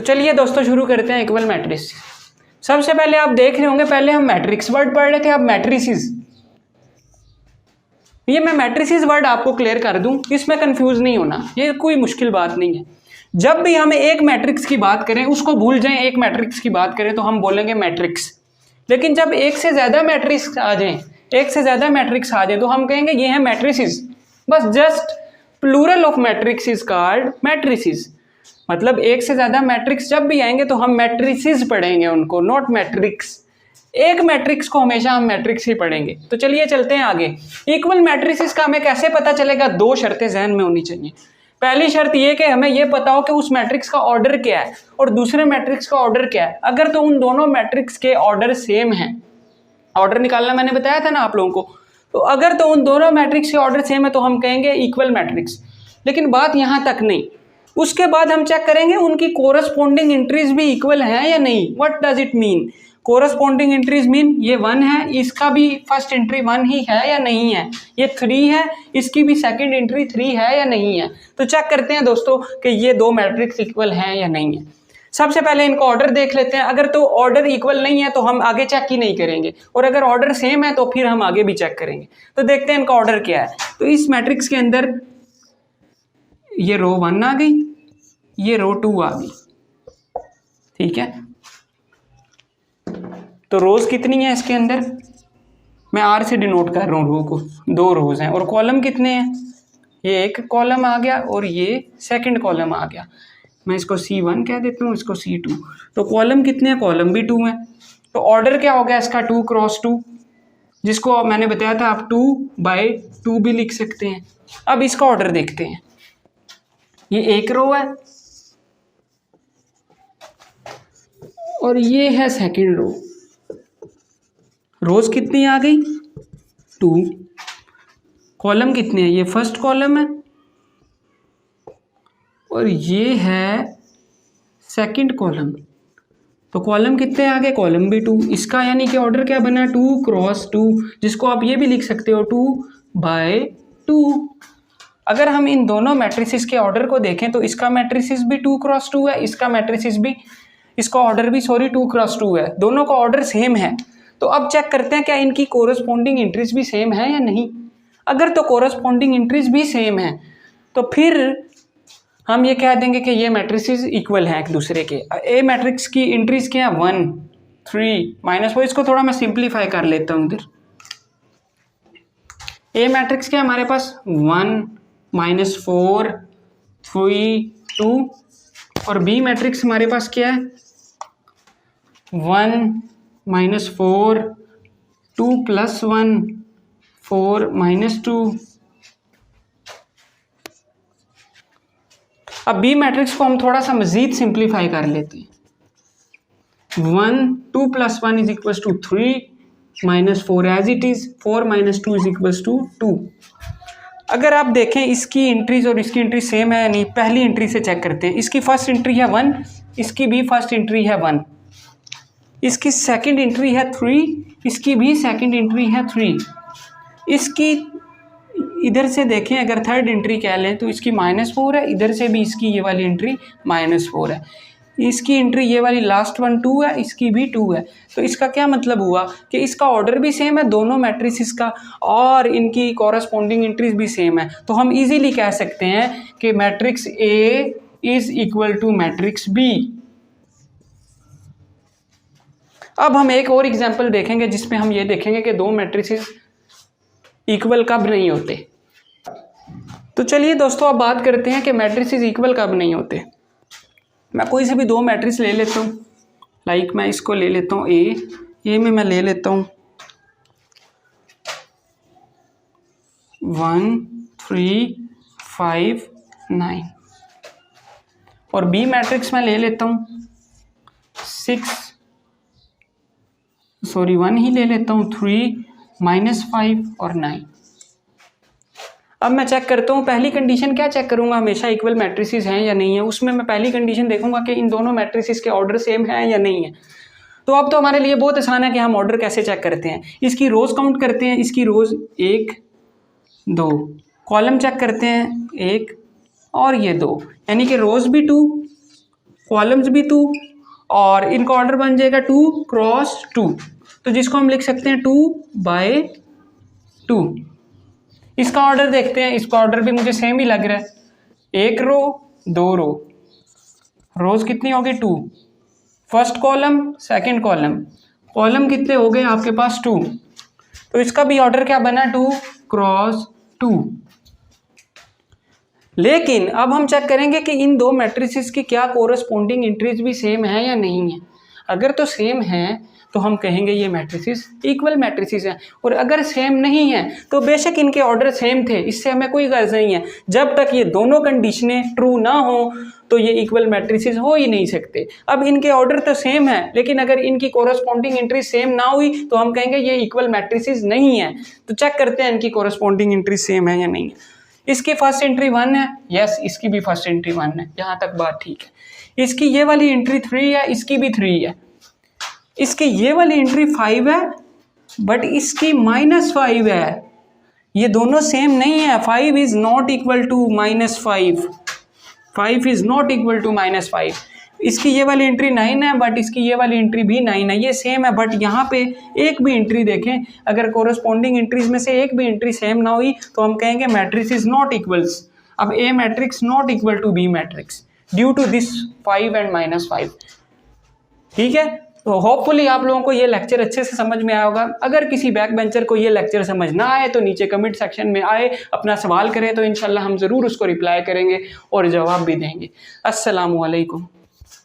चलिए दोस्तों शुरू करते हैं इक्वल मैट्रिक्स। सबसे पहले आप देख रहे होंगे, पहले हम मैट्रिक्स वर्ड पढ़ रहे थे, अब मैट्रिसेस। ये मैं मैट्रिसेस वर्ड आपको क्लियर कर दूं, इसमें कंफ्यूज नहीं होना, ये कोई मुश्किल बात नहीं है। जब भी हमें एक मैट्रिक्स की बात करें, उसको भूल जाएं, एक मैट्रिक्स की बात करें तो हम बोलेंगे मैट्रिक्स। लेकिन जब एक से ज्यादा मैट्रिक्स आ जाएं, तो हम कहेंगे ये है मैट्रिसेस। बस just plural of matrix is called matrices. मतलब एक से ज्यादा मैट्रिक्स जब भी आएंगे तो हम मैट्रिसेस पढ़ेंगे उनको, नॉट मैट्रिक्स। एक मैट्रिक्स को हमेशा हम मैट्रिक्स ही पढ़ेंगे। तो चलिए चलते हैं आगे। इक्वल मैट्रिसेस का हमें कैसे पता चलेगा? दो शर्तें जहन में होनी चाहिए। पहली शर्त ये कि हमें ये पता हो कि उस मैट्रिक्स का ऑर्डर क्या है और दूसरे मैट्रिक्स का ऑर्डर क्या है। अगर तो उन दोनों मैट्रिक्स के ऑर्डर सेम है, ऑर्डर निकालना मैंने बताया था ना आप लोगों को, तो अगर तो उन दोनों मैट्रिक्स के ऑर्डर सेम है तो हम कहेंगे इक्वल मैट्रिक्स। लेकिन बात यहां तक नहीं, उसके बाद हम चेक करेंगे उनकी कोरस्पॉन्डिंग एंट्रीज भी इक्वल है या नहीं। What does it mean? Corresponding entries mean ये 1 है, इसका भी फर्स्ट एंट्री 1 ही है या नहीं है। ये 3 है, इसकी भी सेकंड एंट्री 3 है या नहीं है। तो चेक करते हैं दोस्तों कि ये दो मैट्रिक्स इक्वल हैं या नहीं है। सबसे पहले इनका ऑर्डर देख लेते हैं। अगर तो ऑर्डर इक्वल नहीं है तो हम आगे चेक ही नहीं करेंगे, और अगर ऑर्डर सेम है तो फिर हम आगे भी चेक करेंगे। तो देखते हैं इनका ऑर्डर क्या है। तो इस मैट्रिक्स के अंदर ये रो 1 आ गई, ये रो 2 आ गई, ठीक है। तो रोज कितनी है इसके अंदर? मैं आर से डिनोट कर रहा हूँ रो को, 2 रोज हैं। और कॉलम कितने हैं? ये एक कॉलम आ गया और ये सेकंड कॉलम आ गया। मैं इसको C1 कह देता हूँ, इसको C2। तो कॉलम कितने हैं? कॉलम भी 2 हैं। तो ऑर्डर क्या हो गया इसका? 2 क्रॉस 2, जिसको मैंने बताया था आप 2/2 भी लिख सकते हैं। अब इसका ऑर्डर देखते हैं। ये एक रो है और ये है सेकंड रो। रोज कितनी आ गई? 2। कॉलम कितने हैं? ये फर्स्ट कॉलम है और ये है सेकंड कॉलम। तो कॉलम कितने आ गए? कॉलम भी 2। इसका यानी कि ऑर्डर क्या बना? 2 क्रॉस 2, जिसको आप ये भी लिख सकते हो 2/2। अगर हम इन दोनों मैट्रिसेस के ऑर्डर को देखें तो इसका मैट्रिसेस भी 2 क्रॉस 2 है, इसका मैट्रिसेस भी, इसका ऑर्डर भी 2 क्रॉस 2 है। दोनों का ऑर्डर सेम है। तो अब चेक करते हैं क्या इनकी कोरस्पॉन्डिंग एंट्रीज भी सेम है या नहीं। अगर तो कोरस्पॉन्डिंग एंट्रीज भी सेम है तो फिर हम ये कह देंगे कि ये मैट्रिसेस इक्वल हैं एक दूसरे के। ए मैट्रिक्स की एंट्रीज क्या है? 1 3 -4। इसको थोड़ा मैं सिंप्लीफाई कर लेता हूँ इधर। ए मैट्रिक्स क्या है हमारे पास? 1 -4 3 2। और बी मैट्रिक्स हमारे पास क्या है? 1 -4 2 + 1 4 -2। अब बी मैट्रिक्स को हम थोड़ा सा मजीद सिंप्लीफाई कर लेते हैं। 1 2 + 1 = 3 -4 एज इट इज, 4 - 2 = 2। अगर आप देखें इसकी एंट्रीज और इसकी एंट्री सेम है या नहीं, पहली एंट्री से चेक करते हैं। इसकी फर्स्ट एंट्री है 1, इसकी भी फर्स्ट एंट्री है 1, इसकी सेकंड एंट्री है 3, इसकी भी सेकंड एंट्री है 3। इसकी इधर से देखें अगर थर्ड एंट्री कह लें तो इसकी -4 है, इधर से भी इसकी ये वाली एंट्री -4 है। इसकी एंट्री ये वाली लास्ट वन 2 है, इसकी भी 2 है। तो इसका क्या मतलब हुआ कि इसका ऑर्डर भी सेम है दोनों मैट्रिसेस का, और इनकी कॉरस्पॉन्डिंग एंट्रीज भी सेम है। तो हम इजीली कह सकते हैं कि matrix A is equal to matrix B। अब हम एक और एग्जांपल देखेंगे जिसमें हम ये देखेंगे कि दो मैट्रिसेस इक्वल कब नहीं होते। तो चलिए दोस्तों अब बात करते हैं कि मैट्रिसेस इक्वल कब नहीं होते। मैं कोई से भी दो मैट्रिक्स ले लेता हूँ, लाइक मैं इसको ले लेता हूँ ए में मैं ले लेता हूँ 1 3 5 9, और बी मैट्रिक्स मैं ले लेता हूँ 1 ही ले लेता हूँ 3 -5 और 9। अब मैं चेक करता हूँ, पहली कंडीशन क्या चेक करूँगा हमेशा, इक्वल मैट्रिसेस हैं या नहीं है। उसमें मैं पहली कंडीशन देखूंगा कि इन दोनों मैट्रिसेस के ऑर्डर सेम है या नहीं है। तो अब तो हमारे लिए बहुत आसान है कि हम ऑर्डर कैसे चेक करते हैं। इसकी रोज काउंट करते हैं, इसकी रोज 1 2, कॉलम चेक करते हैं 1 और ये 2, यानी कि रोज भी 2 कॉलम्स भी 2 और इनका ऑर्डर बन जाएगा 2 क्रॉस 2, तो जिसको हम लिख सकते हैं 2/2। इसका ऑर्डर देखते हैं, इसका ऑर्डर भी मुझे सेम ही लग रहा है, 1 रो 2 रो, रोज कितनी होगी 2, first column second column, column कितने हो गए आपके पास 2, तो इसका भी ऑर्डर क्या बना 2 क्रॉस 2। लेकिन अब हम चेक करेंगे कि इन दो मैट्रिसेस की क्या कोरस्पॉन्डिंग एंट्रीज भी सेम है या नहीं है। अगर तो सेम है तो हम कहेंगे ये मैट्रिसेस इक्वल मैट्रिसेस हैं, और अगर सेम नहीं है तो बेशक इनके ऑर्डर सेम थे, इससे हमें कोई गर्ज नहीं है। जब तक ये दोनों कंडीशनें ट्रू ना हो तो ये इक्वल मैट्रिसेस हो ही नहीं सकते। अब इनके ऑर्डर तो सेम है, लेकिन अगर इनकी कोरस्पॉन्डिंग एंट्री सेम ना हुई तो हम कहेंगे ये इक्वल मैट्रिसेस नहीं है। तो चेक करते हैं इनकी कोरस्पॉन्डिंग एंट्री सेम है या नहीं है। इसकी फर्स्ट एंट्री 1 है, यस इसकी भी फर्स्ट एंट्री 1 है, यहाँ तक बात ठीक है। इसकी ये वाली एंट्री 3 है, इसकी भी 3 है। इसकी ये वाली एंट्री 5 है बट इसकी -5 है, ये दोनों सेम नहीं है। 5 is not equal to -5, 5 is not equal to -5। इसकी ये वाली एंट्री 9 है बट इसकी ये वाली एंट्री भी 9 है, ये सेम है। बट यहाँ पे एक भी एंट्री देखें, अगर कोरस्पॉन्डिंग एंट्रीज में से एक भी एंट्री सेम ना हुई तो हम कहेंगे मैट्रिक्स इज नॉट इक्वल्स। अब A matrix not equal to B matrix due to this 5 and -5। ठीक है, तो होपफुली आप लोगों को ये लेक्चर अच्छे से समझ में आया होगा। अगर किसी बैक बेंचर को ये लेक्चर समझ ना आए तो नीचे कमेंट सेक्शन में आए, अपना सवाल करें, तो इंशाल्लाह हम ज़रूर उसको रिप्लाई करेंगे और जवाब भी देंगे। अस्सलामु अलैकुम।